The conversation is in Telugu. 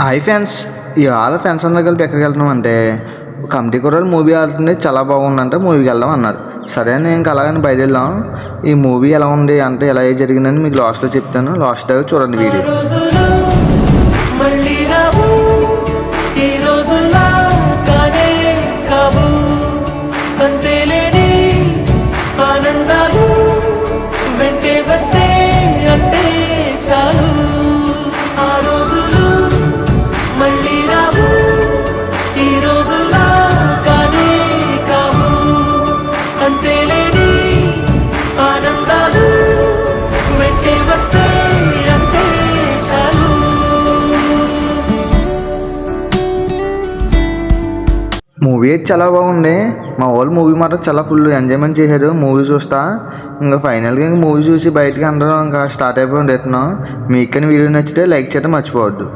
హాయ్ ఫ్రెండ్స్, ఇవాళ ఫ్రెండ్స్ అందరూ కలిపి ఎక్కడికి వెళ్తున్నాం అంటే కమిటీ కుర్రాళ్ళు మూవీ ఆడుతుంది, చాలా బాగుందంటే మూవీకి వెళ్దాం అన్నారు. సరే అని ఇంకా అలాగని బయట వెళ్ళాం. ఈ మూవీ ఎలా ఉంది అంటే ఎలా జరిగిందని మీకు లాస్ట్లో చెప్తాను. లాస్ట్ దాకా చూడండి వీడియో. మూవీ అయితే చాలా బాగుంది. మా వాళ్ళు మూవీ మాత్రం చాలా ఫుల్ ఎంజాయ్మెంట్ చేశారు మూవీ చూస్తా. ఇంకా ఫైనల్గా మూవీ చూసి బయటకి అందరం ఇంకా స్టార్ట్ అయిపోయి రిటర్న్. మీకు కానీ వీడియో నచ్చితే లైక్ చేయడం మర్చిపోవద్దు.